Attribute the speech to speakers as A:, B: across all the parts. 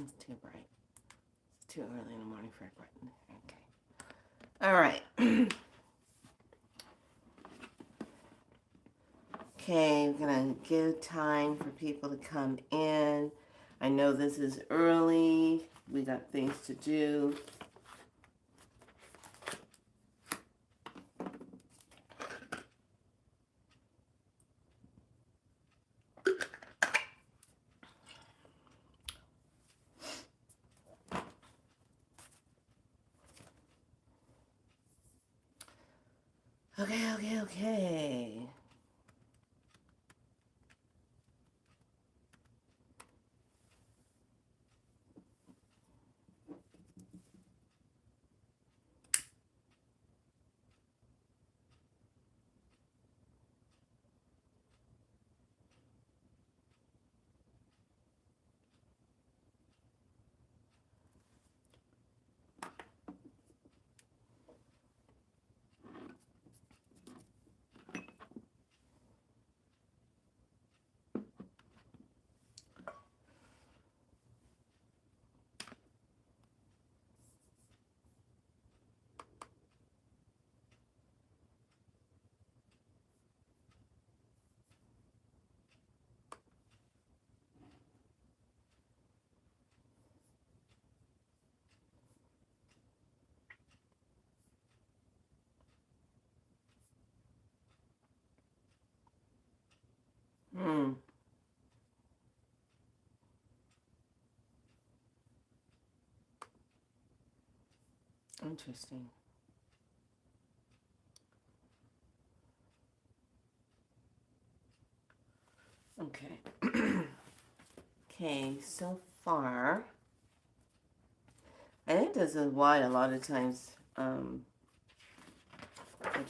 A: It's too bright. It's too early in the morning for a bright. Okay. All right. Okay, I'm going to give time for people to come in. I know this is early. We got things to do. Okay. Hmm. Interesting. Okay. Okay, so far, I think this is why a lot of times I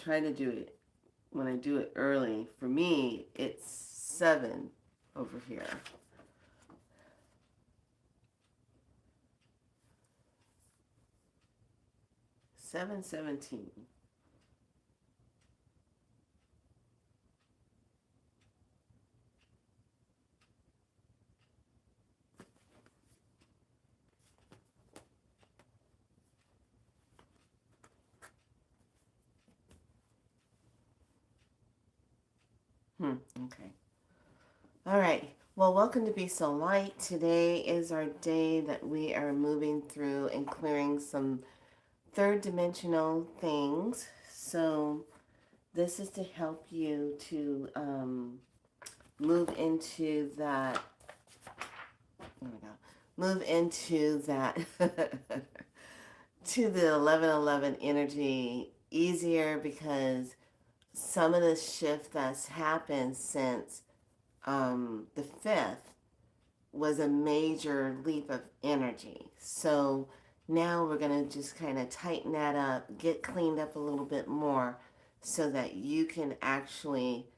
A: try to do it when I do it early. For me, it's 7 over here. 7:17. Okay. All right. Well, welcome to Be So Light. Today is our day that we are moving through and clearing some third dimensional things. So this is to help you to move into that. There we go. Move into that to the 11:11 energy easier, because some of the shift that's happened since the 5th was a major leap of energy. So now we're going to just kind of tighten that up, get cleaned up a little bit more so that you can actually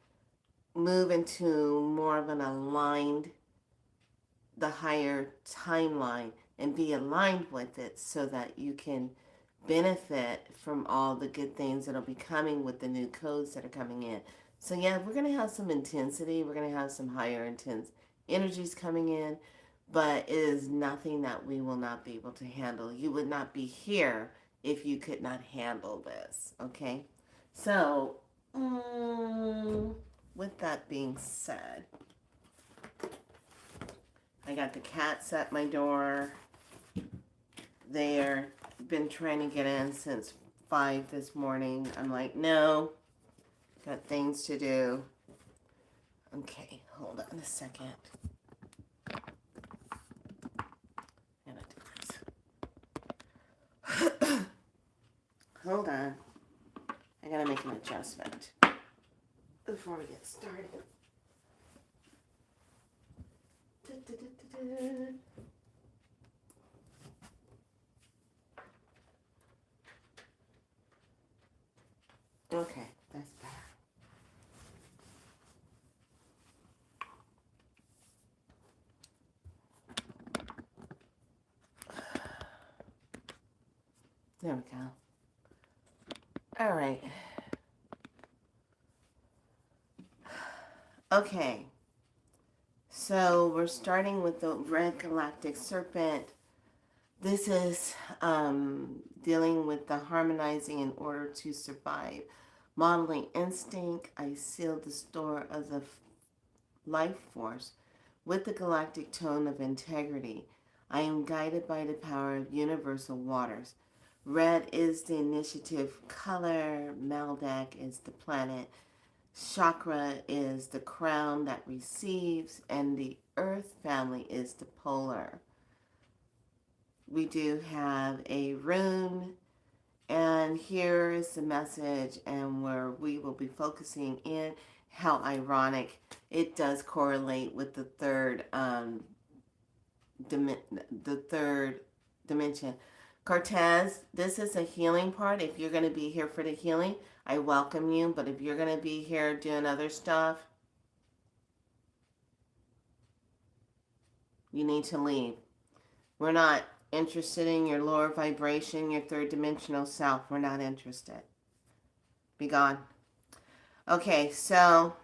A: move into more of an aligned, the higher timeline, and be aligned with it so that you can benefit from all the good things that'll be coming with the new codes that are coming in. So yeah, we're going to have some intensity. We're going to have some higher intense energies coming in, but it is nothing that we will not be able to handle. You would not be here if you could not handle this, okay? So, with that being said, I got the cats at my door. They're been trying to get in since 5 this morning. I'm like, no, got things to do. Okay, hold on a second. Hold on. I gotta make an adjustment before we get started. Okay, that's better. There we go. All right. Okay. So we're starting with the red galactic serpent. This is dealing with the harmonizing in order to survive. Modeling instinct, I sealed the store of the life force with the galactic tone of integrity. I am guided by the power of universal waters. Red is the initiative color. Maldak is the planet. Chakra is the crown that receives. And the earth family is the polar. We do have a rune. And here is the message, and where we will be focusing in. How ironic it does correlate with the third dimension. Cortez, this is a healing part. If you're going to be here for the healing, I welcome you. But if you're going to be here doing other stuff, you need to leave. We're not interested in your lower vibration, your third dimensional self. We're not interested. Be gone. Okay, so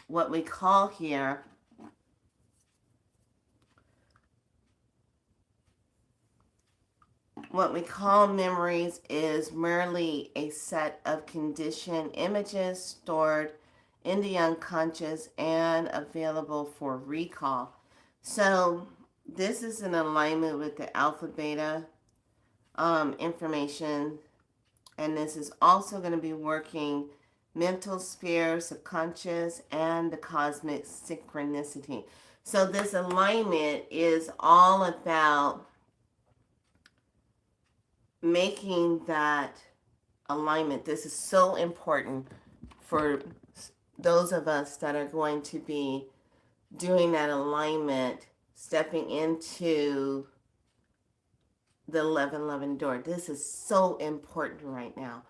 A: what we call here memories is merely a set of conditioned images stored in the unconscious and available for recall. So this is in alignment with the alpha beta information, and this is also going to be working mental sphere, subconscious, and the cosmic synchronicity. So this alignment is all about making that alignment. This is so important for those of us that are going to be doing that alignment, stepping into the 1111 door. This is so important right now.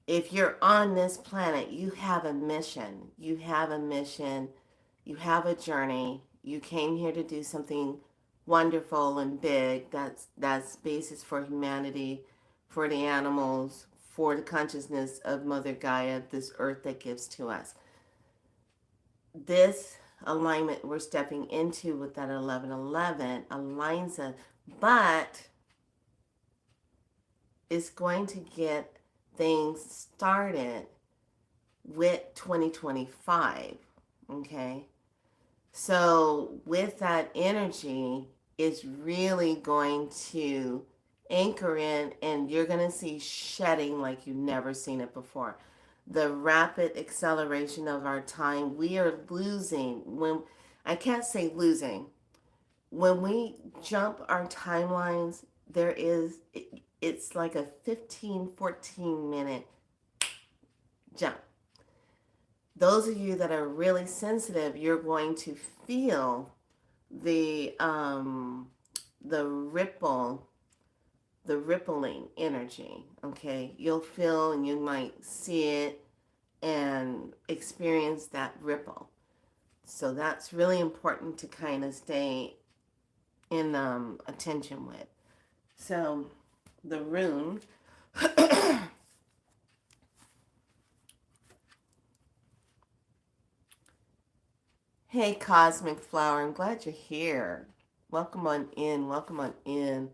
A: If you're on this planet, you have a mission. You have a mission. You have a journey. You came here to do something wonderful and big. That's basis for humanity, for the animals, for the consciousness of Mother Gaia, this earth that gives to us. This alignment we're stepping into with that 1111 aligns us, but it's going to get things started with 2025. Okay, so with that energy, it's really going to anchor in, and you're going to see shedding like you've never seen it before. The rapid acceleration of our time, we are losing. When I can't say losing, when we jump our timelines, it's like a 14 minute jump. Those of you that are really sensitive, you're going to feel the rippling energy. Okay, you'll feel, and you might see it and experience that ripple. So that's really important to kind of stay in attention with. So the rune. Hey, Cosmic Flower, I'm glad you're here. Welcome on in. Welcome on in.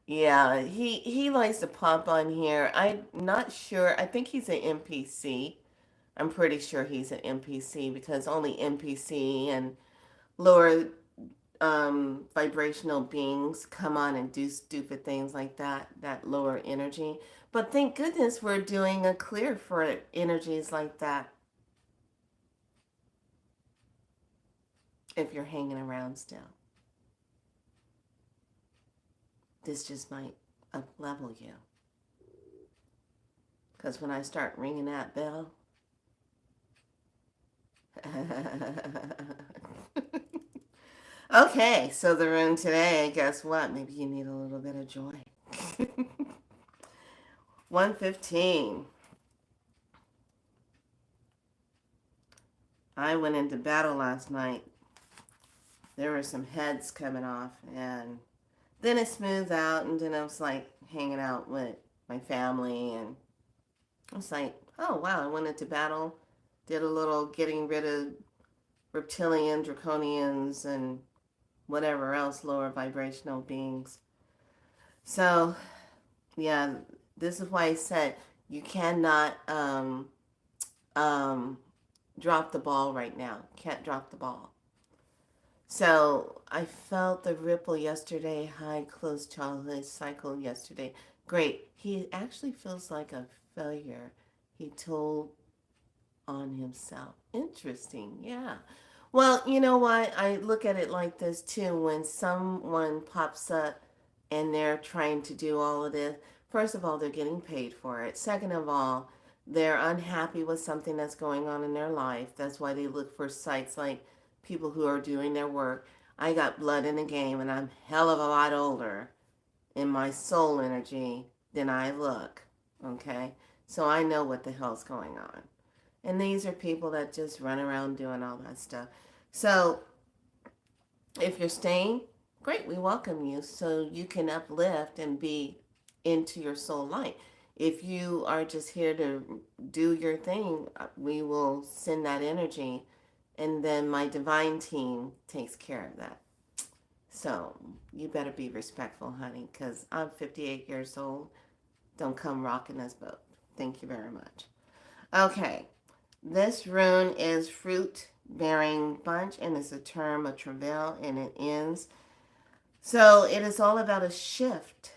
A: Yeah, he likes to pop on here. I'm not sure. I think he's an NPC. I'm pretty sure he's an NPC because only NPC and lower vibrational beings come on and do stupid things like that lower energy. But thank goodness we're doing a clear for energies like that if you're hanging around still. This just might up level you. Because when I start ringing that bell, okay, so the room today, guess what? Maybe you need a little bit of joy. 115. I went into battle last night. There were some heads coming off, and then it smoothed out, and then I was like hanging out with my family, and It's like, oh wow, I went into battle, did a little getting rid of reptilian, draconians, and whatever else lower vibrational beings. So, yeah, this is why I said you cannot um, drop the ball right now. Can't drop the ball. So I felt the ripple yesterday, high closed childhood cycle yesterday. Great. He actually feels like a failure. He told on himself. Interesting. Yeah. Well, you know what? I look at it like this too. When someone pops up and they're trying to do all of this, first of all, they're getting paid for it. Second of all, they're unhappy with something that's going on in their life. That's why they look for sites like people who are doing their work. I got blood in the game and I'm hell of a lot older in my soul energy than I look. Okay? So I know what the hell's going on. And these are people that just run around doing all that stuff. So if you're staying, great, we welcome you so you can uplift and be into your soul light. If you are just here to do your thing, we will send that energy and then my divine team takes care of that. So you better be respectful, honey, because I'm 58 years old. Don't come rocking this boat. Thank you very much. Okay, this rune is fruit bearing bunch and it's a term of travail and it ends. So it is all about a shift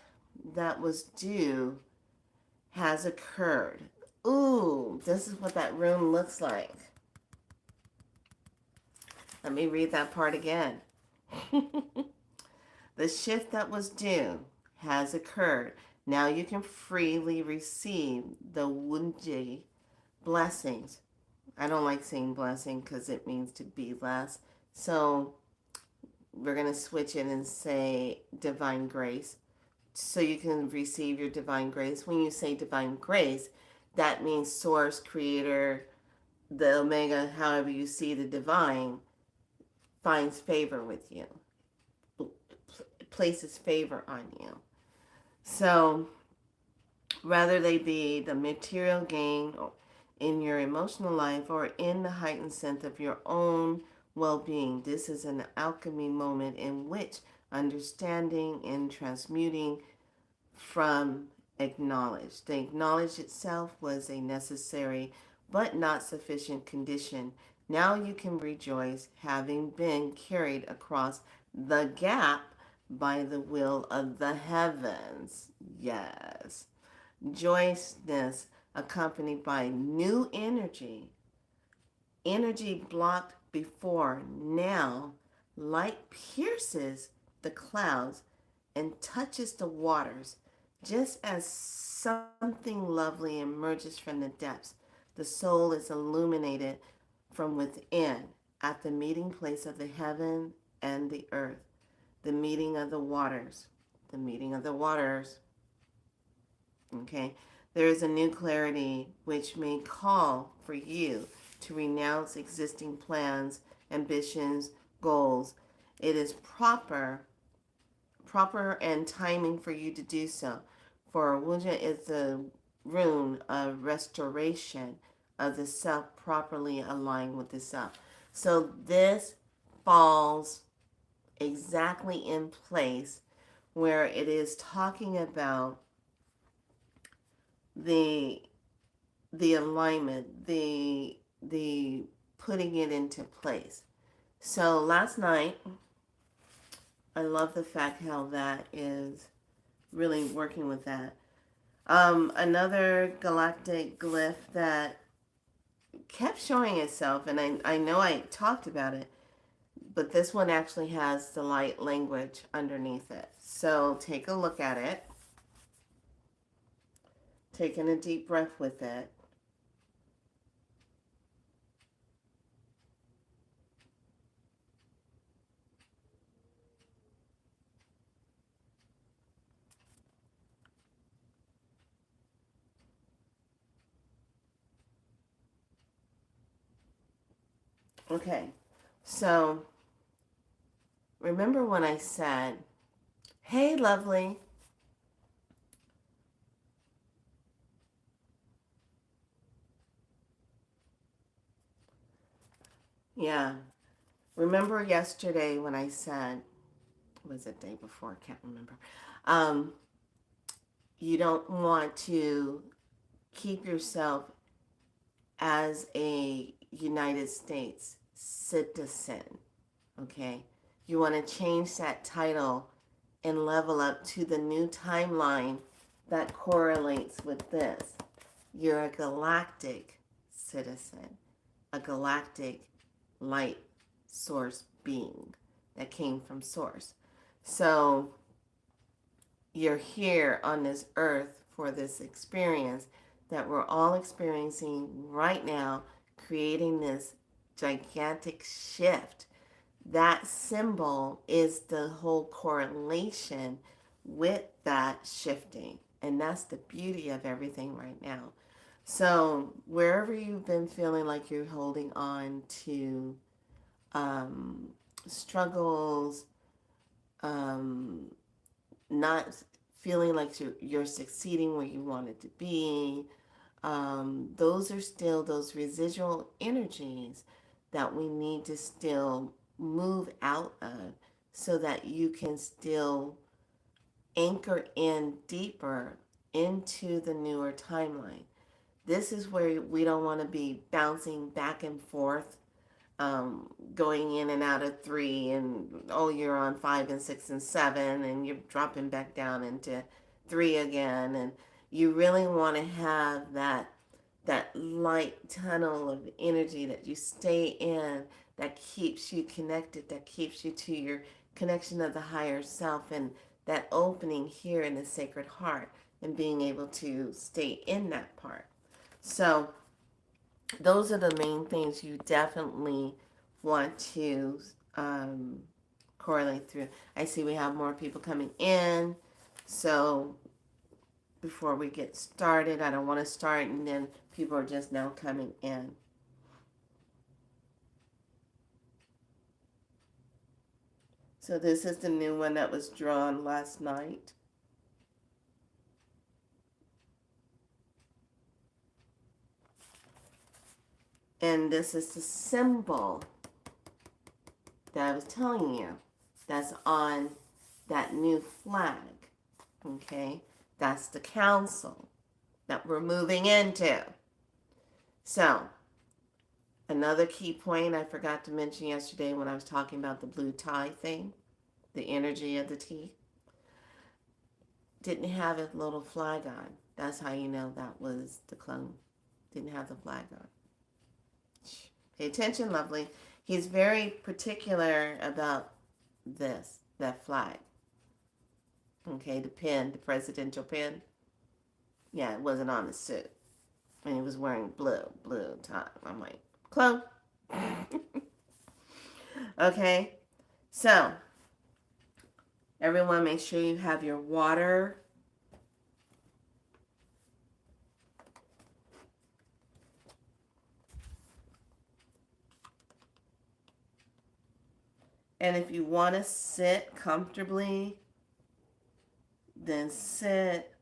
A: that was due has occurred. Ooh, this is what that rune looks like. Let me read that part again. The shift that was due has occurred. Now you can freely receive the Wunji blessings. I don't like saying blessing because it means to be less. So we're going to switch it and say divine grace. So you can receive your divine grace. When you say divine grace, that means source, creator, the omega, however you see the divine, finds favor with you, places favor on you. So whether they be the material gain in your emotional life or in the heightened sense of your own well-being, this is an alchemy moment in which understanding and transmuting from acknowledge. The acknowledge itself was a necessary but not sufficient condition. Now you can rejoice having been carried across the gap by the will of the heavens. Yes. Joyousness accompanied by new energy. Energy blocked before, now light pierces the clouds and touches the waters. Just as something lovely emerges from the depths, the soul is illuminated from within at the meeting place of the heaven and the earth, the meeting of the waters, the meeting of the waters. Okay, there is a new clarity which may call for you to renounce existing plans, ambitions, goals. It is proper and timing for you to do so. For Wuja is the rune of restoration of the self properly aligned with the self. So this falls exactly in place where it is talking about the alignment, the putting it into place. So last night, I love the fact how that is really working with that. Another galactic glyph that kept showing itself, and I know I talked about it, but this one actually has the light language underneath it. So take a look at it. Taking a deep breath with it. Okay, so remember when I said, hey, lovely, Yeah. Remember yesterday when I said, was it day before? I can't remember. Um, you don't want to keep yourself as a United States citizen, okay? You want to change that title and level up to the new timeline that correlates with this. You're a galactic citizen, a galactic light source being that came from source. So you're here on this earth for this experience that we're all experiencing right now, creating this gigantic shift. That symbol is the whole correlation with that shifting. And that's the beauty of everything right now. So, wherever you've been feeling like you're holding on to um, struggles, um, not feeling like you're succeeding where you wanted to be, those are still those residual energies that we need to still move out of so that you can still anchor in deeper into the newer timeline. This is where we don't want to be bouncing back and forth, going in and out of three, and oh, you're on five and six and seven, and you're dropping back down into three again. And you really want to have that light tunnel of energy that you stay in, that keeps you connected, that keeps you to your connection of the higher self, and that opening here in the sacred heart, and being able to stay in that part. So those are the main things you definitely want to correlate through. I see we have more people coming in. So before we get started, I don't want to start and then people are just now coming in. So this is the new one that was drawn last night. And this is the symbol that I was telling you that's on that new flag. Okay? That's the council that we're moving into. So, another key point I forgot to mention yesterday when I was talking about the blue tie thing, the energy of the tea, didn't have a little flag on. That's how you know that was the clone. Didn't have the flag on. Pay attention, lovely. He's very particular about this, that flag. Okay, the pin, the presidential pin. Yeah, it wasn't on the suit. And he was wearing blue tie. I'm like, clone. Okay, so everyone make sure you have your water. And if you want to sit comfortably, then sit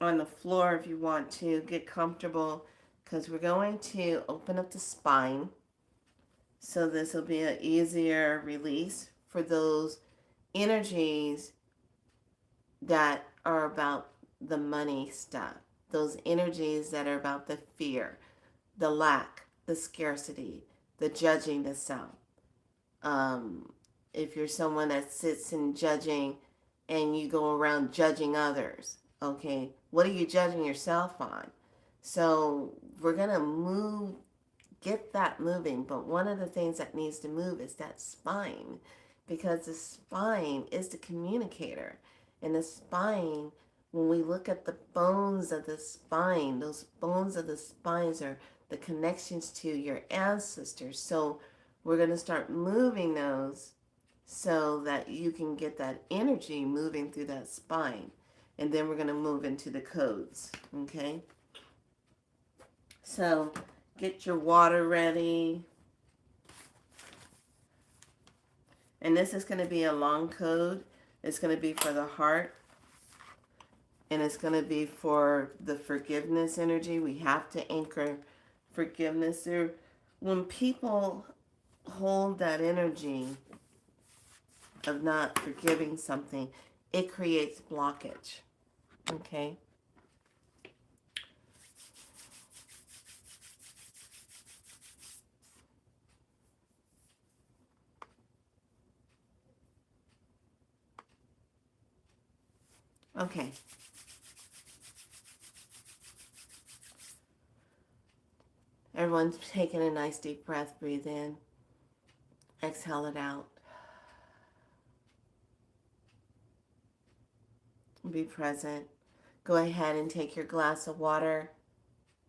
A: on the floor if you want to. Get comfortable because we're going to open up the spine. So this will be an easier release for those energies that are about the money stuff. Those energies that are about the fear, the lack, the scarcity, the judging the self. If you're someone that sits in judging and you go around judging others, okay, what are you judging yourself on? So we're going to get that moving. But one of the things that needs to move is that spine, because the spine is the communicator. And the spine, when we look at the bones of the spine, those bones of the spines are the connections to your ancestors. So we're going to start moving those so that you can get that energy moving through that spine. And then we're going to move into the codes, okay? So get your water ready. And this is going to be a long code. It's going to be for the heart. And it's going to be for the forgiveness energy. We have to anchor forgiveness there. When people hold that energy of not forgiving something, it creates blockage. Okay? Okay. Everyone's taking a nice deep breath. Breathe in. Exhale it out. Be present. Go ahead and take your glass of water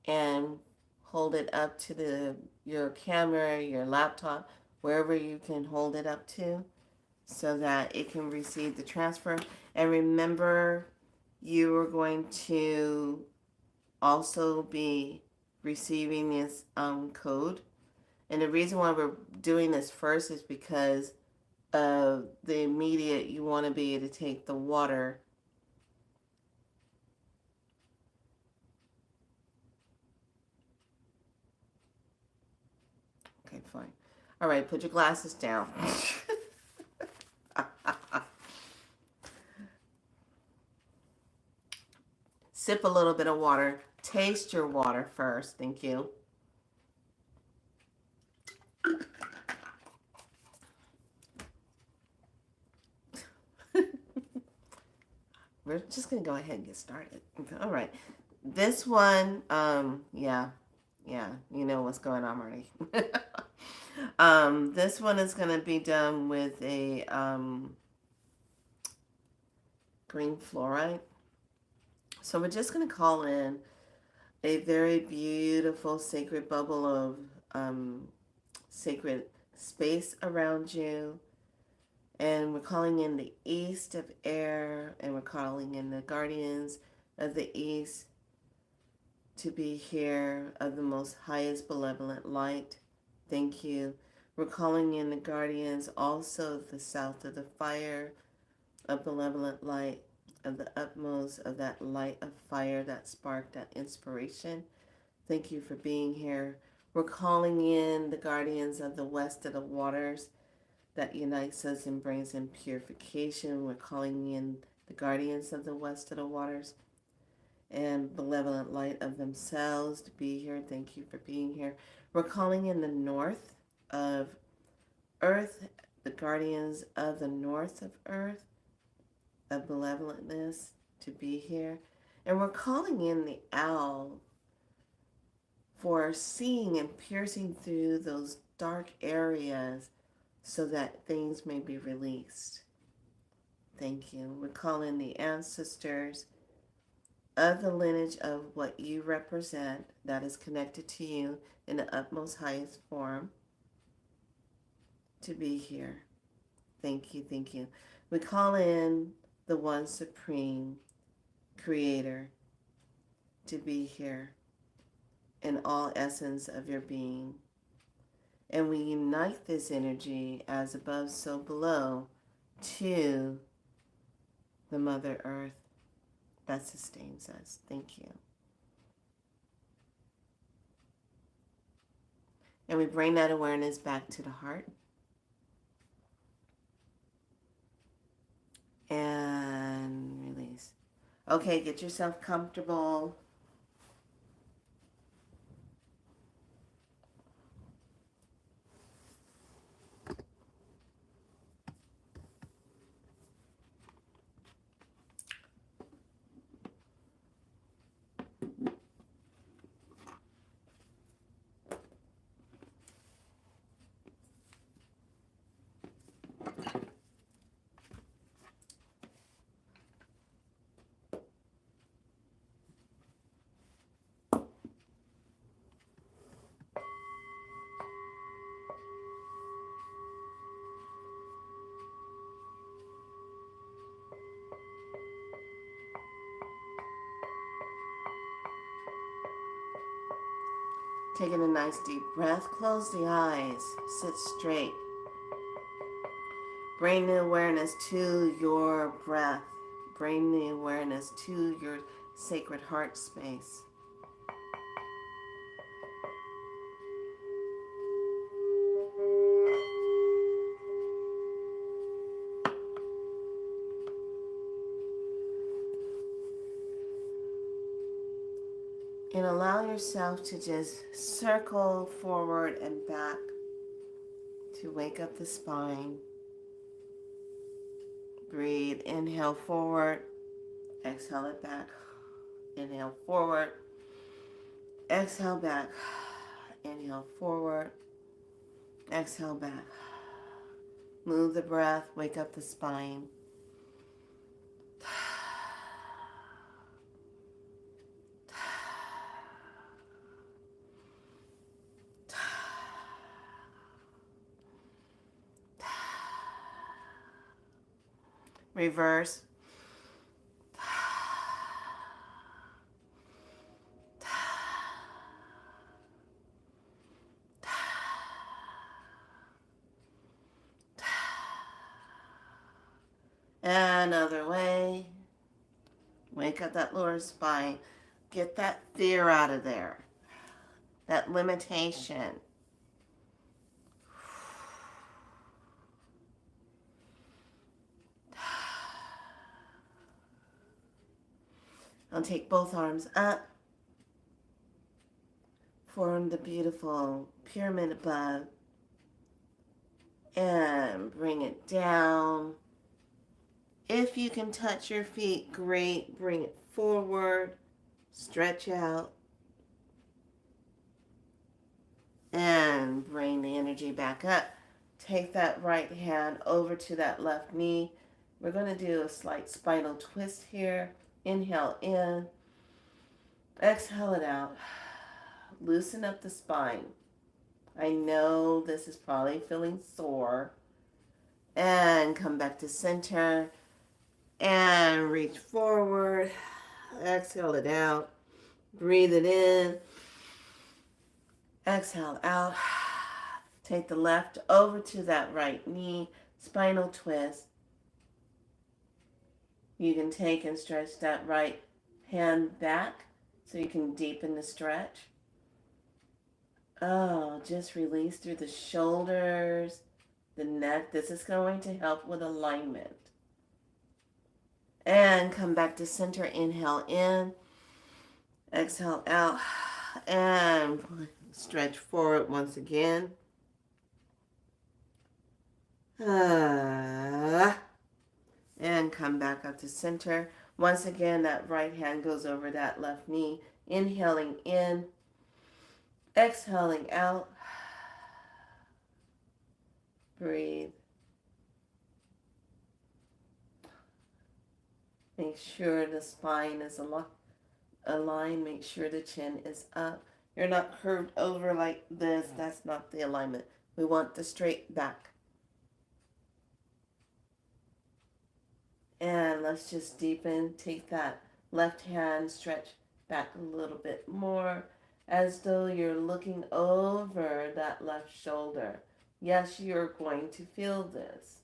A: and hold it up to your camera, your laptop, wherever you can hold it up to so that it can receive the transfer. And remember, you are going to also be receiving this code. And the reason why we're doing this first is because of the immediate, you want to be able to take the water. Okay, fine. All right, put your glasses down. Sip a little bit of water. Taste your water first. Thank you. We're just going to go ahead and get started. All right. This one, yeah, you know what's going on already. This one is going to be done with a green fluoride. So we're just going to call in a very beautiful sacred bubble of sacred space around you. And we're calling in the east of air, and we're calling in the guardians of the east to be here of the most highest benevolent light. Thank you. We're calling in the guardians also of the south of the fire of benevolent light, of the utmost of that light of fire, that spark, that inspiration. Thank you for being here. We're calling in the guardians of the west of the waters that unites us and brings in purification. We're calling in the guardians of the west of the waters and benevolent light of themselves to be here. Thank you for being here. We're calling in the north of earth, the guardians of the north of earth, of benevolentness to be here. And we're calling in the owl for seeing and piercing through those dark areas so that things may be released. Thank you. We're calling the ancestors of the lineage of what you represent that is connected to you in the utmost highest form to be here. Thank you, thank you. We call in the one supreme creator to be here in all essence of your being. And we unite this energy as above, so below to the Mother Earth that sustains us. Thank you. And we bring that awareness back to the heart. And release. Okay, get yourself comfortable. Taking a nice deep breath, close the eyes, sit straight. Bring the awareness to your breath. Bring the awareness to your sacred heart space. And allow yourself to just circle forward and back to wake up the spine. Breathe. Inhale forward. Exhale it back. Inhale forward. Exhale back. Inhale forward. Exhale back. Move the breath. Wake up the spine. Reverse. Another way. Wake up that lower spine. Get that fear out of there. That limitation. I'll take both arms up. Form the beautiful pyramid above. And bring it down. If you can touch your feet, great. Bring it forward. Stretch out. And bring the energy back up. Take that right hand over to that left knee. We're going to do a slight spinal twist here. Inhale in. Exhale it out. Loosen up the spine. I know this is probably feeling sore. And come back to center. And reach forward. Exhale it out. Breathe it in. Exhale out. Take the left over to that right knee. Spinal twist. You can take and stretch that right hand back so you can deepen the stretch. Oh, just release through the shoulders, the neck. This is going to help with alignment. And come back to center. Inhale in. Exhale out. And stretch forward once again. And come back up to center. Once again, that right hand goes over that left knee. Inhaling in. Exhaling out. Breathe. Make sure the spine is aligned. Make sure the chin is up. You're not curved over like this. That's not the alignment. We want the straight back. And let's just deepen. Take that left hand, stretch back a little bit more, as though you're looking over that left shoulder. Yes, you're going to feel this.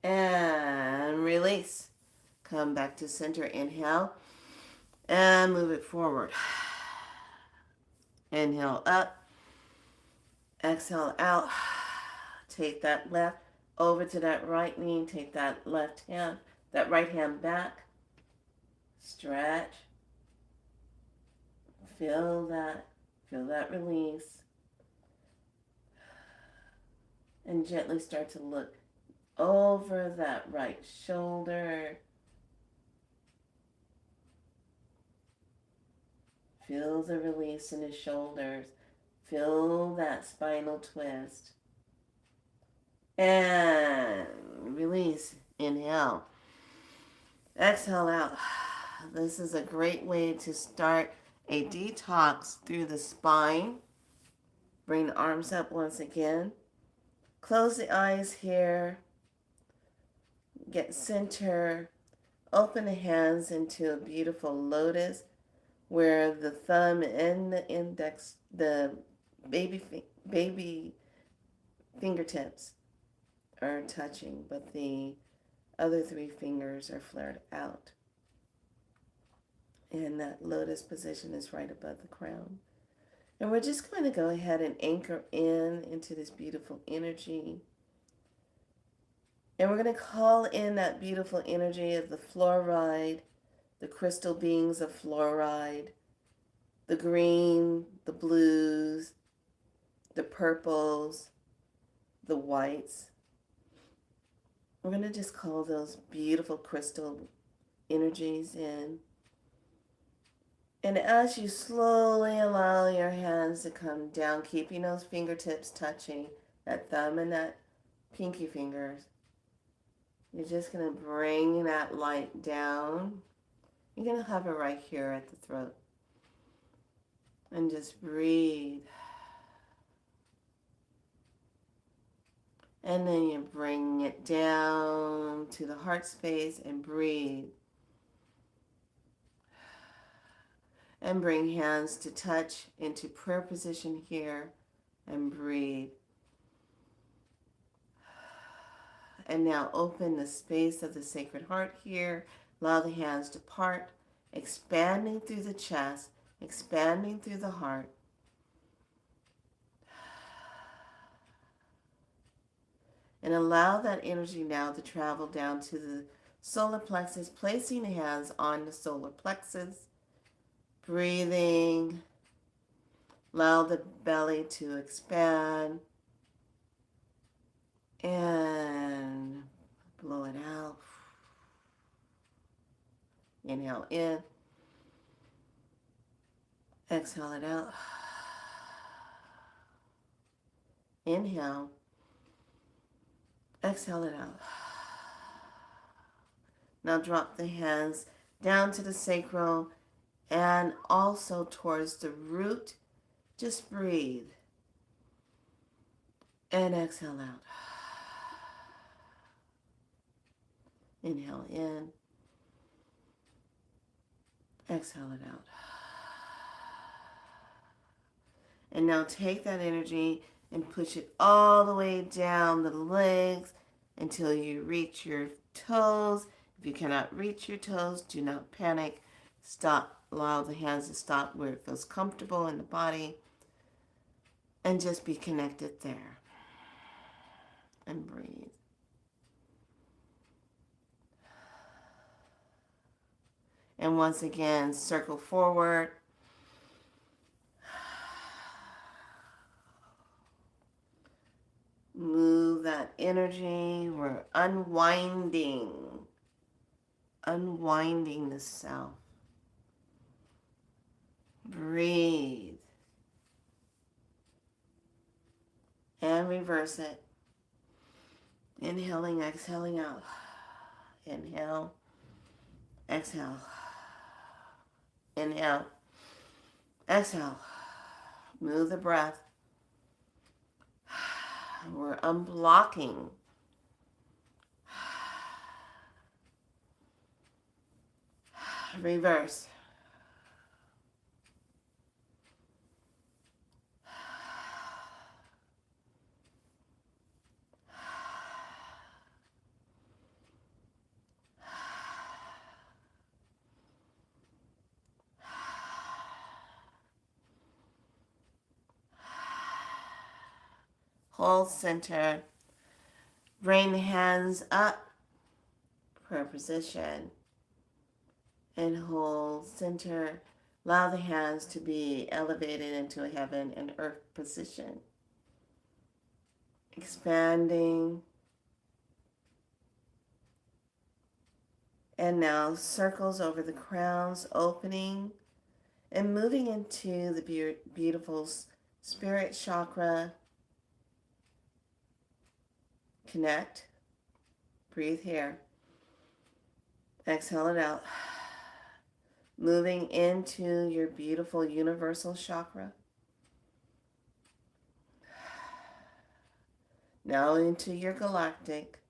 A: And release. Come back to center. Inhale. And move it forward. Inhale up. Exhale out. Take that left over to that right knee. Take that left hand, that right hand back. Stretch. Feel that release. And gently start to look over that right shoulder. Feel the release in the shoulders. Feel that spinal twist. And release. Inhale. Exhale out. This is a great way to start a detox through the spine. Bring the arms up once again. Close the eyes here. Get center. Open the hands into a beautiful lotus where the thumb and the index, the baby fingertips are touching, but the other three fingers are flared out. And that lotus position is right above the crown. And we're just going to go ahead and anchor into this beautiful energy. And we're going to call in that beautiful energy of the fluoride, the crystal beings of fluoride, the green, the blues, the purples, the whites. We're going to just call those beautiful crystal energies in. And as you slowly allow your hands to come down, keeping those fingertips touching, that thumb and that pinky fingers, you're just going to bring that light down. You're going to hover right here at the throat. And just breathe. And then you bring it down to the heart space and breathe. And bring hands to touch into prayer position here and breathe. And now open the space of the Sacred Heart here. Allow the hands to part, expanding through the chest, expanding through the heart. And allow that energy now to travel down to the solar plexus, placing the hands on the solar plexus. Breathing. Allow the belly to expand. And blow it out. Inhale in. Exhale it out. Inhale. Exhale it out. Now drop the hands down to the sacral and also towards the root. Just breathe. And exhale out. Inhale in. Exhale it out. And now take that energy and push it all the way down the legs until you reach your toes. If you cannot reach your toes, do not panic. Stop. Allow the hands to stop where it feels comfortable in the body. And just be connected there. And breathe. And once again, circle forward. Move that energy. We're unwinding the self. Breathe. And reverse it. Inhaling, exhaling out. Inhale. Exhale. Inhale. Exhale. Move the breath. We're unblocking. Reverse. Hold center. Bring the hands up. Prayer position. And hold center. Allow the hands to be elevated into a heaven and earth position. Expanding. And now circles over the crowns, opening and moving into the beautiful spirit chakra. Connect. Breathe here. Exhale it out. Moving into your beautiful universal chakra. Now into your galactic.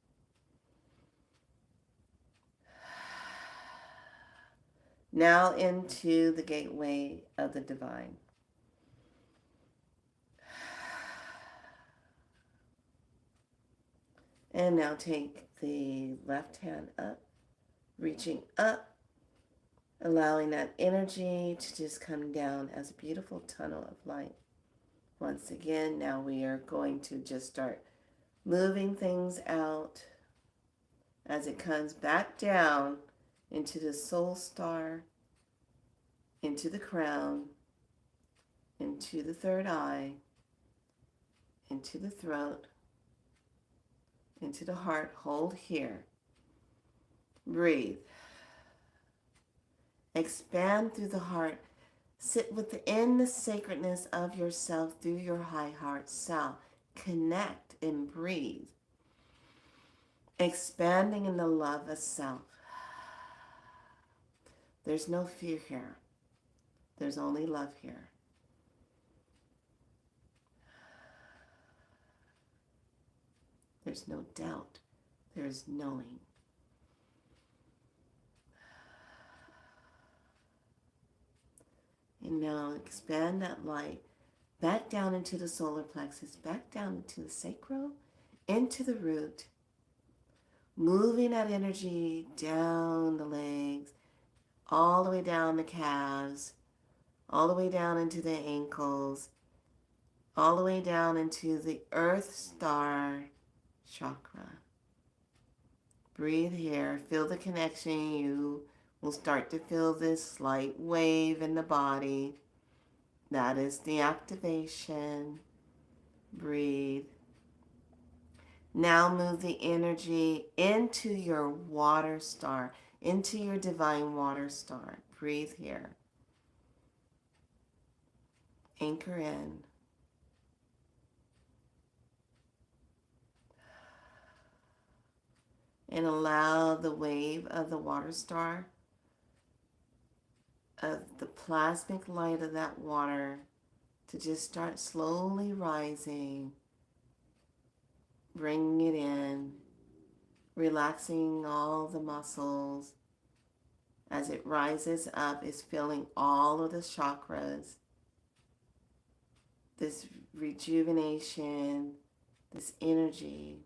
A: Now into the gateway of the divine. And now take the left hand up, reaching up, allowing that energy to just come down as a beautiful tunnel of light. Once again, now we are going to just start moving things out, as it comes back down into the soul star, into the crown, into the third eye, into the throat, into the heart. Hold here. Breathe. Expand through the heart. Sit within the sacredness of yourself through your high heart self. Connect and breathe. Expanding in the love of self. There's no fear here. There's only love here. There's no doubt. There's knowing. And now expand that light back down into the solar plexus, back down into the sacral, into the root, moving that energy down the legs, all the way down the calves, all the way down into the ankles, all the way down into the Earth Star chakra. Breathe here. Feel the connection. You will start to feel this slight wave in the body. That is the activation. Breathe. Now move the energy into your water star, into your divine water star. Breathe here. Anchor in. And allow the wave of the water star, of the plasmic light of that water, to just start slowly rising, bringing it in, relaxing all the muscles. As it rises up, it's filling all of the chakras. This rejuvenation, this energy.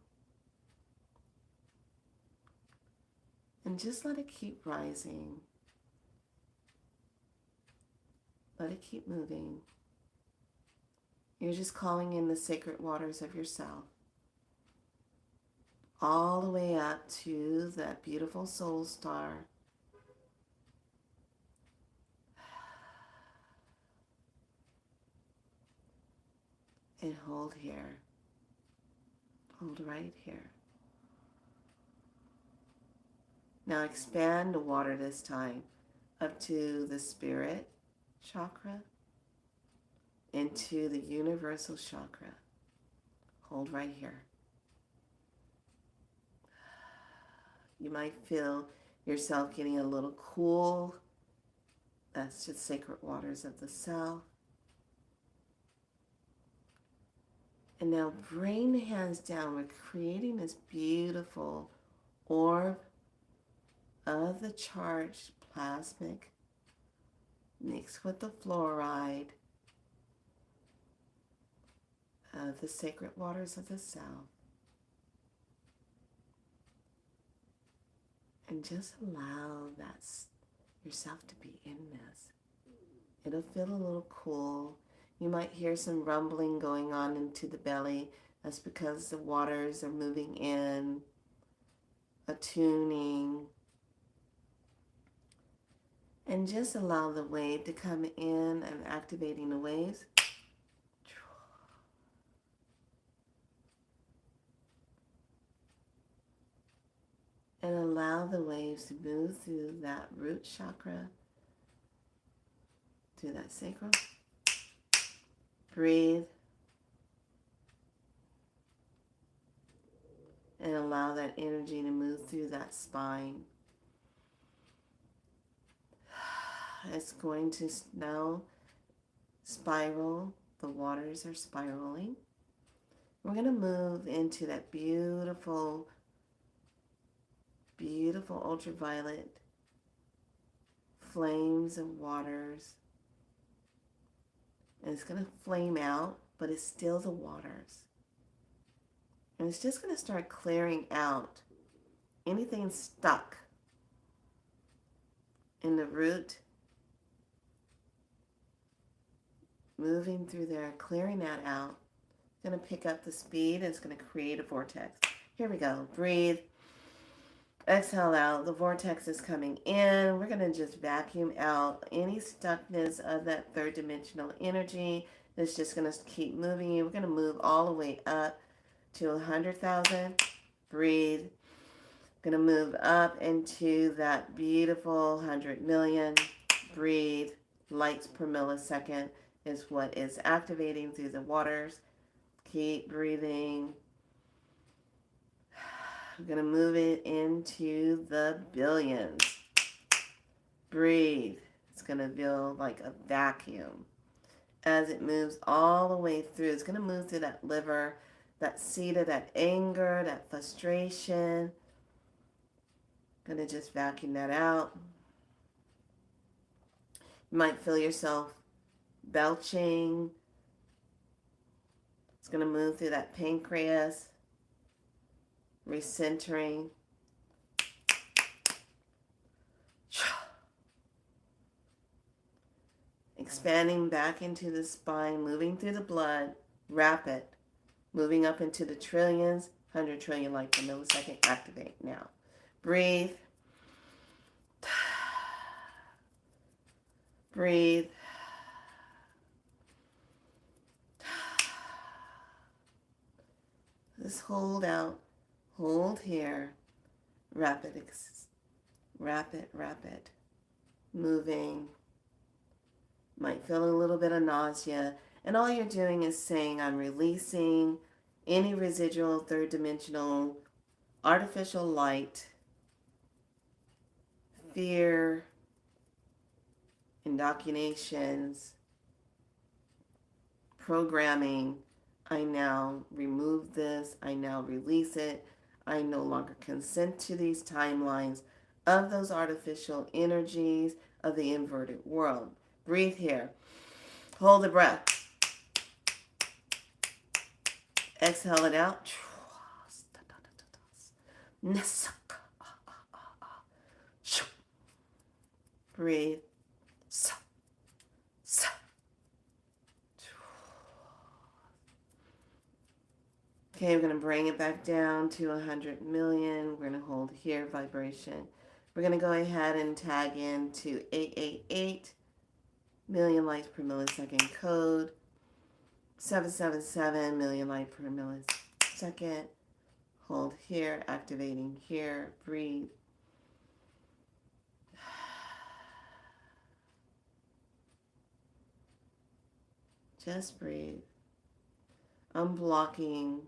A: And just let it keep rising. Let it keep moving. You're just calling in the sacred waters of yourself. All the way up to that beautiful soul star. And hold here. Hold right here. Now expand the water this time up to the spirit chakra, into the universal chakra. Hold right here. You might feel yourself getting a little cool. That's just sacred waters of the self. And now bring the hands down. We're creating this beautiful orb of the charged plasmic mixed with the fluoride of the sacred waters of the self. And just allow that yourself to be in this. It'll feel a little cool. You might hear some rumbling going on into the belly. That's because the waters are moving in, attuning. And just allow the wave to come in and activating the waves. And allow the waves to move through that root chakra, through that sacral. Breathe. And allow that energy to move through that spine. It's going to now spiral. The waters are spiraling. We're going to move into that beautiful, beautiful ultraviolet flames of waters. And it's going to flame out, but it's still the waters. And it's just going to start clearing out anything stuck in the root, moving through there, clearing that out. Going to pick up the speed and it's going to create a vortex. Here we go. Breathe. Exhale out. The vortex is coming in. We're going to just vacuum out any stuckness of that third dimensional energy. It's just going to keep moving you. We're going to move all the way up to 100,000. Breathe. Going to move up into that beautiful 100 million. Breathe. Lights per millisecond is what is activating through the waters. Keep breathing. I'm going to move it into the billions. Breathe. It's going to feel like a vacuum. As it moves all the way through, it's going to move through that liver, that seat of that anger, that frustration. Going to just vacuum that out. You might feel yourself belching. It's going to move through that pancreas, recentering. Expanding back into the spine, moving through the blood, rapid, moving up into the trillions, 100 trillion light per millisecond. Activate now. Breathe. Breathe. Just hold out. Hold here. Rapid, rapid, rapid. Moving. Might feel a little bit of nausea. And all you're doing is saying, I'm releasing any residual third dimensional artificial light, fear, indoctrinations, programming. I now remove this. I now release it. I no longer consent to these timelines of those artificial energies of the inverted world. Breathe here. Hold the breath. Exhale it out. Breathe. Okay, we're going to bring it back down to 100 million. We're going to hold here, vibration. We're going to go ahead and tag in to 888 million lights per millisecond code. 777 million light per millisecond. Hold here, activating here. Breathe. Just breathe. Unblocking.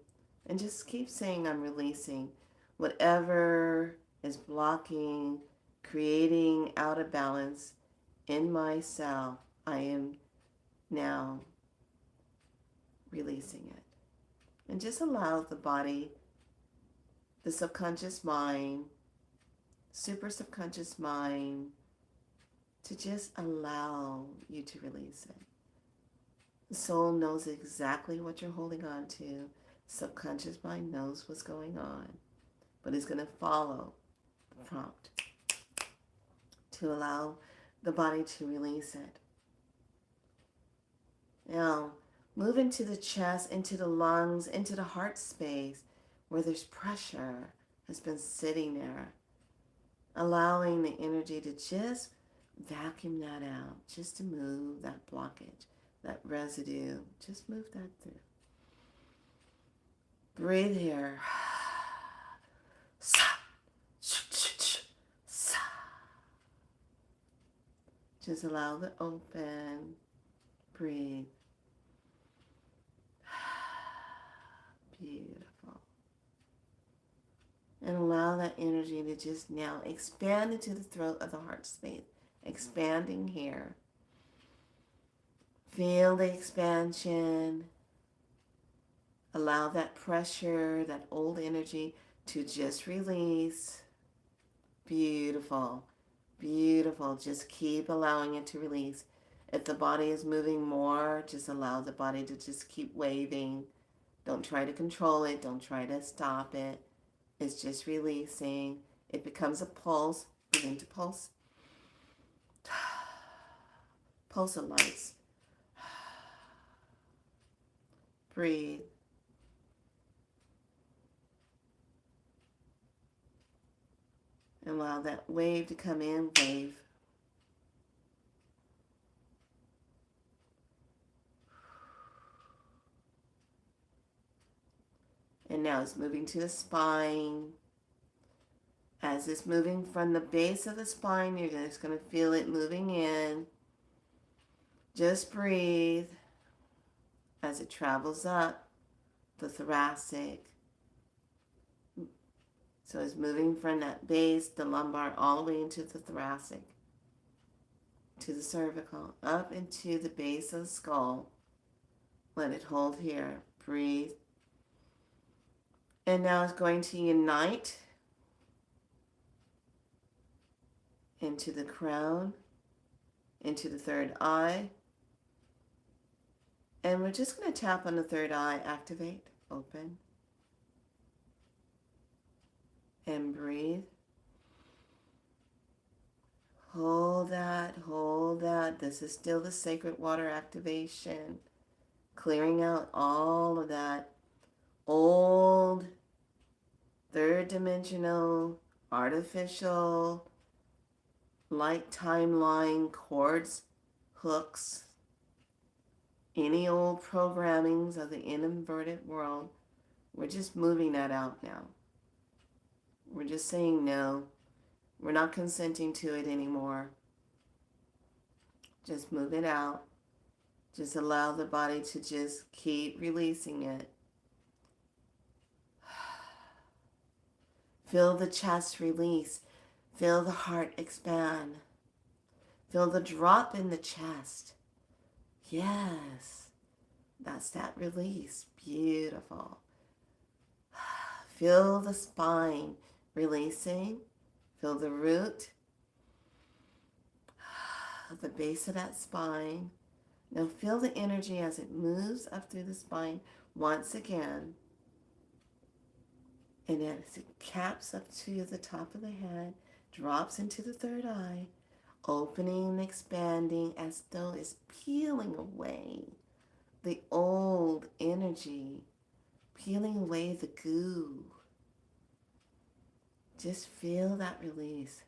A: And just keep saying I'm releasing whatever is blocking, creating out of balance in myself. I am now releasing it. And just allow the body, the subconscious mind, super subconscious mind, to just allow you to release it. The soul knows exactly what you're holding on to. Subconscious mind knows what's going on, but it's going to follow the prompt to allow the body to release it. Now, move into the chest, into the lungs, into the heart space where there's pressure has been sitting there, allowing the energy to just vacuum that out, just to move that blockage, that residue, just move that through. Breathe here. Just allow the open. Breathe. Beautiful. And allow that energy to just now expand into the throat of the heart space. Expanding here. Feel the expansion. Allow that pressure, that old energy to just release. Beautiful. Beautiful. Just keep allowing it to release. If the body is moving more, just allow the body to just keep waving. Don't try to control it. Don't try to stop it. It's just releasing. It becomes a pulse. Begin to pulse. Pulse of lights. Breathe. And allow that wave to come in, wave. And now it's moving to the spine. As it's moving from the base of the spine, you're just going to feel it moving in. Just breathe as it travels up the thoracic. So it's moving from that base, the lumbar, all the way into the thoracic, to the cervical, up into the base of the skull. Let it hold here. Breathe. And now it's going to unite into the crown, into the third eye. And we're just going to tap on the third eye, activate, open, and breathe. Hold that, hold that. This is still the sacred water activation, clearing out all of that old, third dimensional, artificial, light timeline, cords, hooks, any old programmings of the inverted world. We're just moving that out now. We're just saying no. We're not consenting to it anymore. Just move it out. Just allow the body to just keep releasing it. Feel the chest release. Feel the heart expand. Feel the drop in the chest. Yes, that's that release. Beautiful. Feel the spine releasing. Feel the root, the base of that spine. Now feel the energy as it moves up through the spine once again. And as it caps up to the top of the head, drops into the third eye, opening and expanding as though it's peeling away the old energy, peeling away the goo. Just feel that release.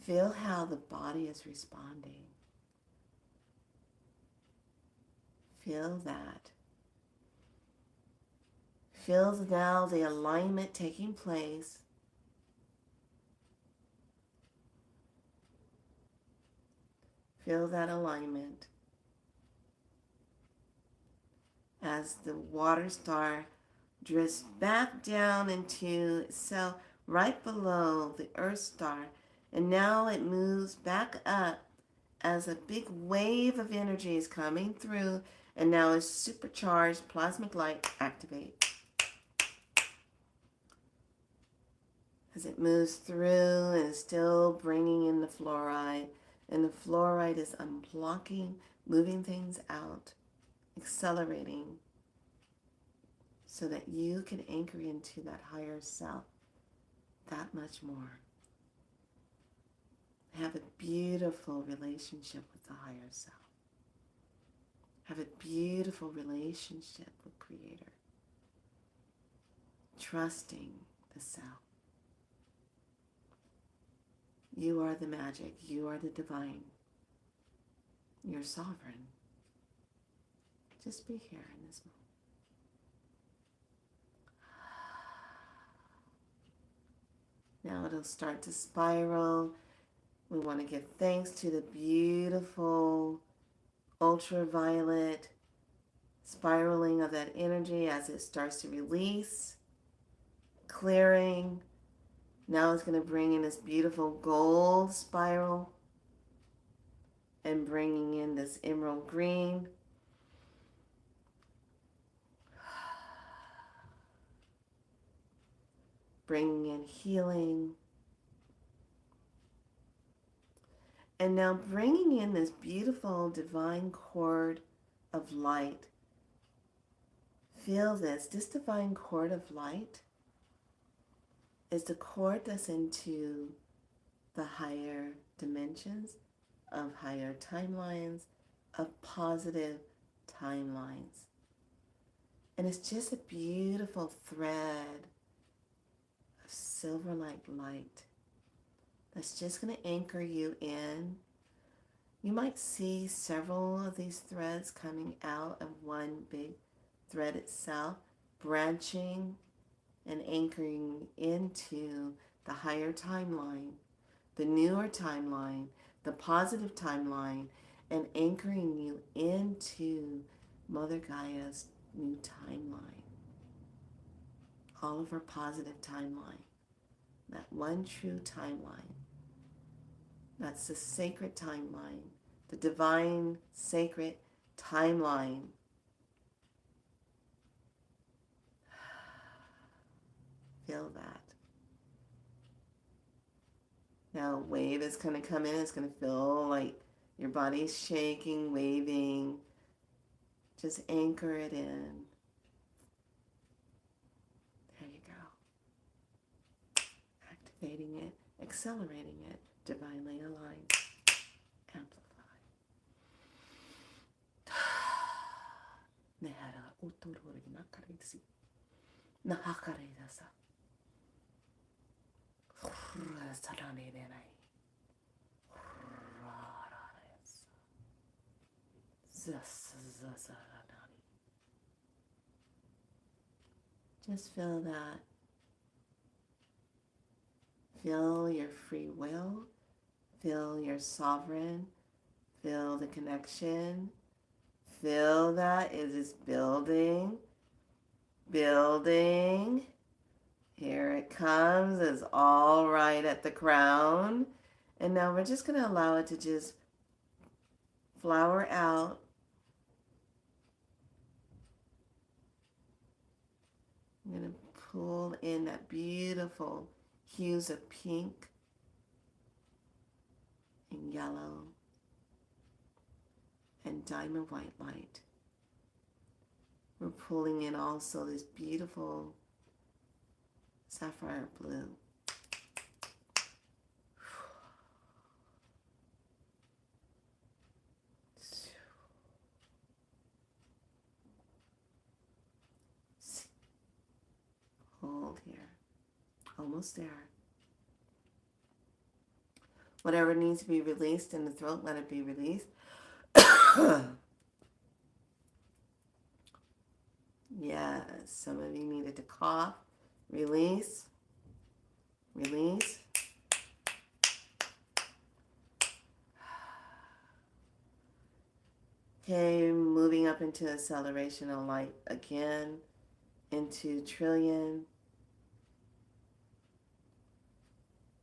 A: Feel how the body is responding. Feel that. Feel now the alignment taking place. Feel that alignment as the water star drifts back down into itself right below the Earth star. And now it moves back up as a big wave of energy is coming through. And now it's supercharged plasmic light activate. As it moves through and is still bringing in the fluoride. And the fluoride is unblocking, moving things out, accelerating, so that you can anchor into that higher self that much more. Have a beautiful relationship with the higher self. Have a beautiful relationship with Creator. Trusting the self. You are the magic. You are the divine. You're sovereign. Just be here in this moment. Now it'll start to spiral. We want to give thanks to the beautiful ultraviolet spiraling of that energy as it starts to release, clearing. Now it's going to bring in this beautiful gold spiral and bringing in this emerald green. Bringing in healing. And now bringing in this beautiful divine cord of light. Feel this. This divine cord of light is the cord that's into the higher dimensions, of higher timelines, of positive timelines. And it's just a beautiful thread of silver-like light That's just going to anchor you in. You might see several of these threads coming out of one big thread itself, branching and anchoring into the higher timeline, the newer timeline, the positive timeline, and anchoring you into Mother Gaia's new timeline. All of her positive timeline. That one true timeline. That's the sacred timeline. The divine, sacred timeline. Feel that. Now, a wave is going to come in. It's going to feel like your body's shaking, waving. Just anchor it in. There you go. Activating it, accelerating it, divinely aligned, amplified. Nehara utururi makarisi. Nahakarisa. Just feel that. Feel your free will. Feel your sovereign. Feel the connection. Feel that it is building. Building. Here it comes. It's all right at the crown. And now we're just going to allow it to just flower out. I'm going to pull in that beautiful hues of pink and yellow and diamond white light. We're pulling in also this beautiful sapphire blue. Hold here. Almost there. Whatever needs to be released in the throat, let it be released. Yes, some of you needed to cough. Release. Release. Okay, moving up into acceleration of light again, into trillion.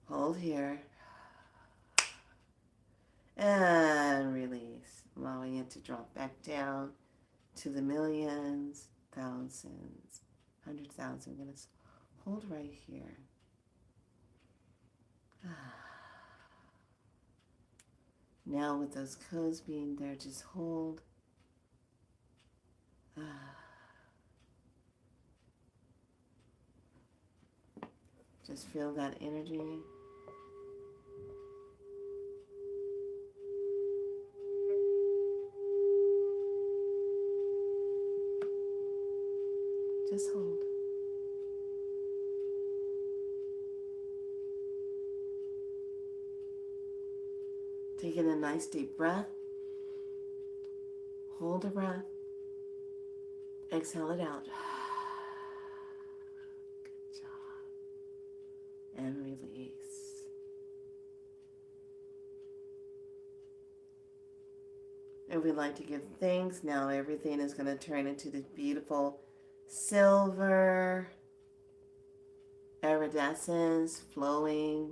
A: Hold here. And release, allowing it to drop back down to the millions, thousands, 100,000. I'm going to hold right here. Now with those codes being there, just hold. Just feel that energy. Just hold. Taking a nice deep breath. Hold a breath. Exhale it out. Good job. And release. And we'd like to give thanks. Now everything is going to turn into this beautiful silver iridescence flowing,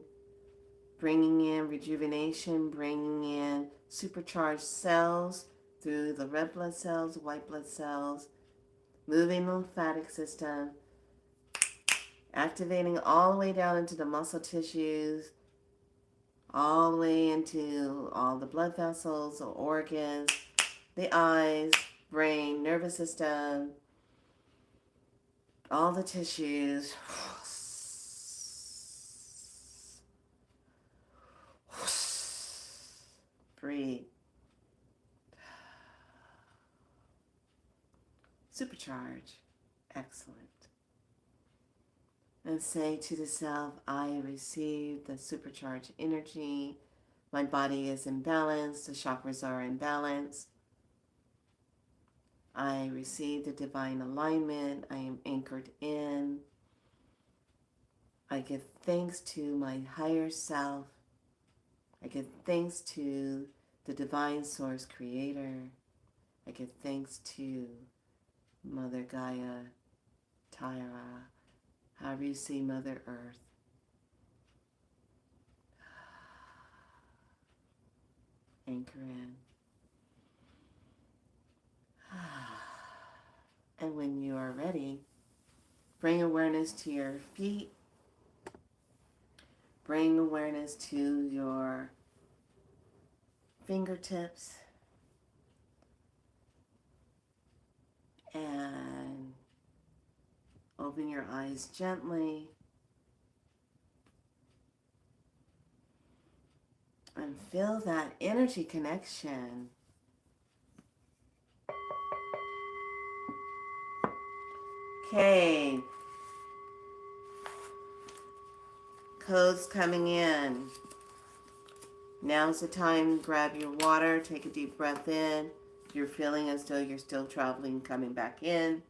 A: bringing in rejuvenation, bringing in supercharged cells through the red blood cells, white blood cells, moving the lymphatic system, activating all the way down into the muscle tissues, all the way into all the blood vessels, the organs, the eyes, brain, nervous system, all the tissues. Breathe. Supercharge. Excellent. And say to the self, I receive the supercharged energy. My body is in balance. The chakras are in balance. I receive the divine alignment. I am anchored in. I give thanks to my higher self. I give thanks to the divine source creator. I give thanks to Mother Gaia, Tyra, however you see Mother Earth. Anchor in. And when you are ready, bring awareness to your feet. Bring awareness to your fingertips. And open your eyes gently. And feel that energy connection. Okay. Codes coming in. Now's the time to grab your water. Take a deep breath in. If you're feeling as though you're still traveling, coming back in.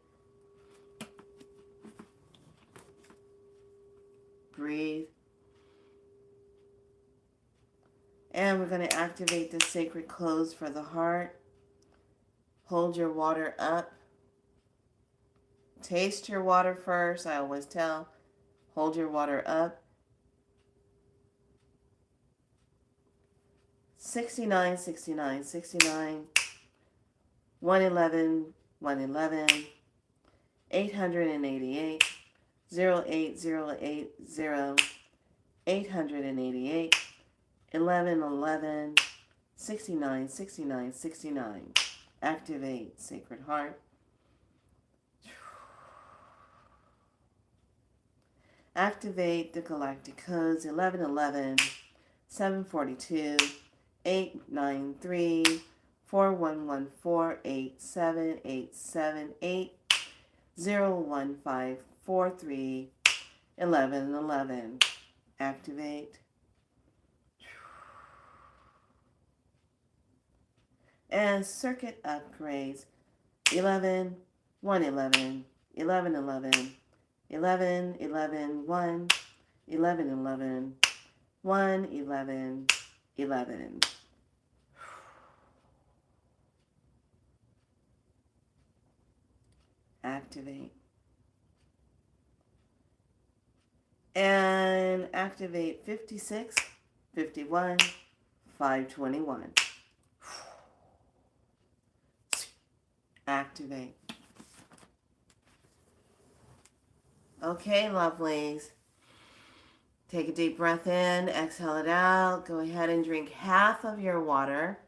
A: Breathe. And we're going to activate the sacred codes for the heart. Hold your water up. Taste your water first. I always tell. Hold your water up. 69, 69, 69, 111, 111, 888, 08080, 888, 1111, 69, 69, 69. Activate Sacred Heart. Activate the galactic codes 1111, 742, 893, 4114, 87878, 01543, 1111. Activate. And circuit upgrades 11, 111, 1111, 11, 11, 1, 11, 11, 1, 11, 11. Activate. And activate 56, 51, 521. Activate. Okay, lovelies. Take a deep breath in, exhale it out. Go ahead and drink half of your water.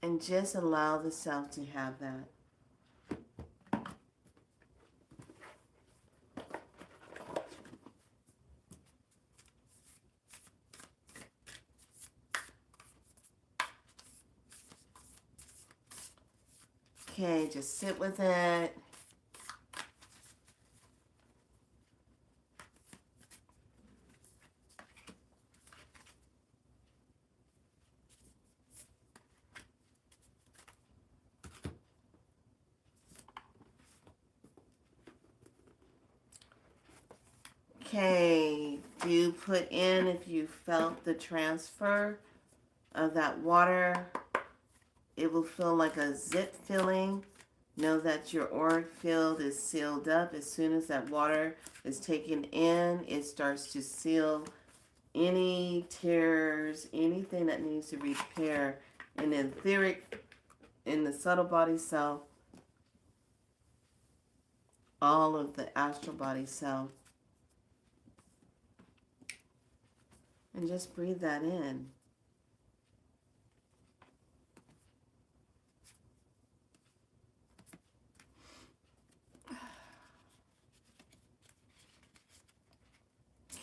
A: And just allow the self to have that. Okay, just sit with it. Okay, do put in if you felt the transfer of that water. It will feel like a zip filling. Know that your auric field is sealed up. As soon as that water is taken in, it starts to seal any tears, anything that needs to repair in the etheric, in the subtle body self, all of the astral body self. And just breathe that in.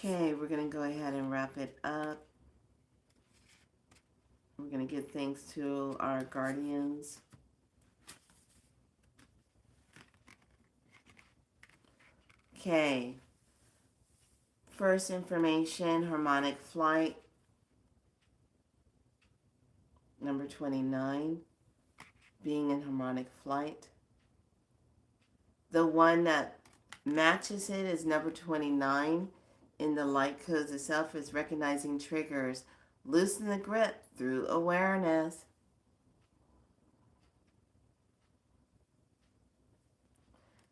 A: Okay, we're going to go ahead and wrap it up. We're going to give thanks to our guardians. Okay. First information, harmonic flight. Number 29, being in harmonic flight. The one that matches it is number 29 in the light codes itself, is recognizing triggers. Loosen the grip through awareness.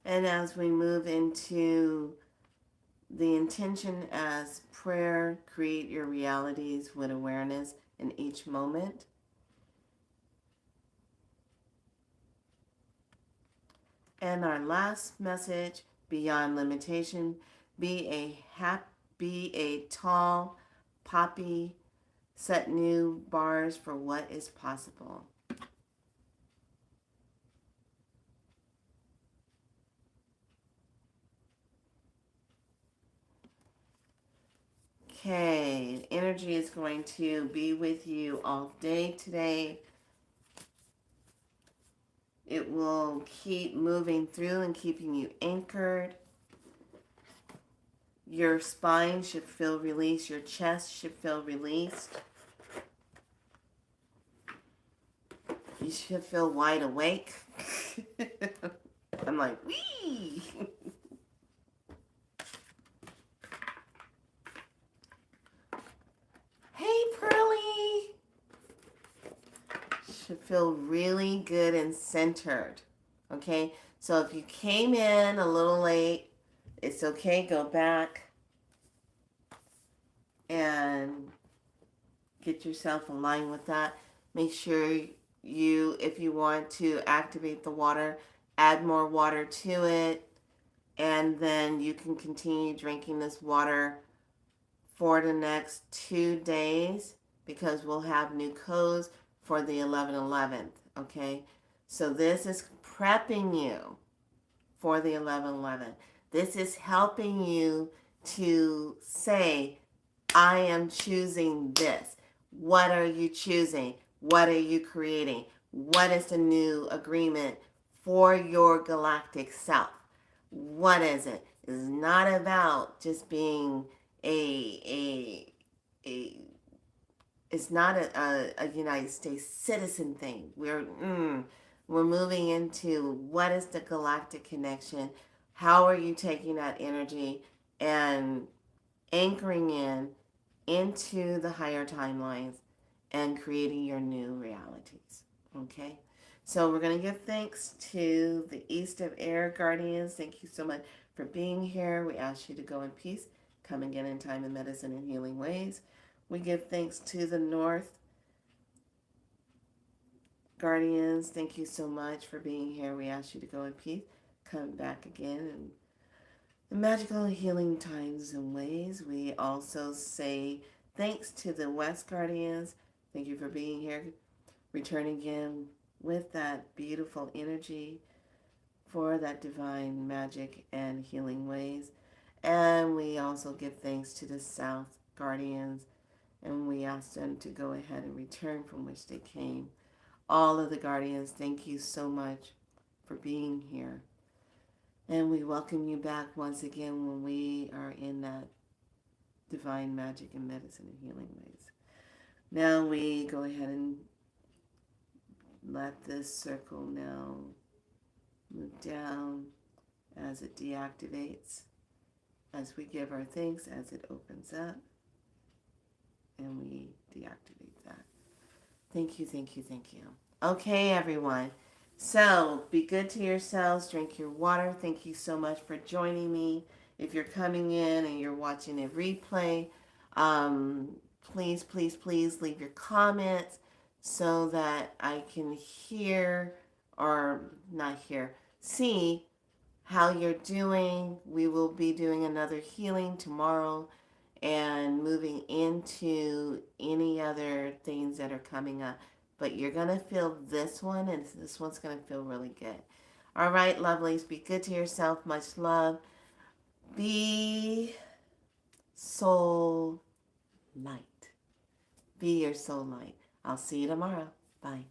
A: And as we move into the intention as prayer, create your realities with awareness in each moment. And our last message, beyond limitation, be a tall poppy, set new bars for what is possible. Okay, energy is going to be with you all day today. It will keep moving through and keeping you anchored. Your spine should feel released. Your chest should feel released. You should feel wide awake. I'm like, wee! Hey, Pearly! Should feel really good and centered. Okay? So if you came in a little late, it's okay. Go back and get yourself aligned with that. Make sure you, if you want to activate the water, add more water to it. And then you can continue drinking this water for the next 2 days, because we'll have new codes for the 11/11th, okay? So this is prepping you for the 11/11. This is helping you to say, I am choosing this. What are you choosing? What are you creating? What is the new agreement for your galactic self? What is it? It's not about just being a it's not a United States citizen thing. We're moving into what is the galactic connection? How are you taking that energy and anchoring into the higher timelines and creating your new realities? Okay? So we're going to give thanks to the East of Air Guardians. Thank you so much for being here. We ask you to go in peace. Come again in time and medicine and healing ways. We give thanks to the North Guardians. Thank you so much for being here. We ask you to go in peace. Come back again in the magical healing times and ways. We also say thanks to the West Guardians. Thank you for being here. Return again with that beautiful energy for that divine magic and healing ways. And we also give thanks to the South Guardians, and we ask them to go ahead and return from which they came. All of the Guardians, thank you so much for being here. And we welcome you back once again when we are in that divine magic and medicine and healing ways. Now we go ahead and let this circle now move down as it deactivates, as we give our thanks, as it opens up, and we deactivate that. Thank you, thank you, thank you. Okay, everyone. So be good to yourselves. Drink your water. Thank you so much for joining me. If you're coming in and you're watching a replay, please, please, please leave your comments so that I can hear, or not hear, see how you're doing. We will be doing another healing tomorrow and moving into any other things that are coming up. But you're going to feel this one, and this one's going to feel really good. All right, lovelies, be good to yourself. Much love. Be so soul light. Be your soul light. I'll see you tomorrow. Bye.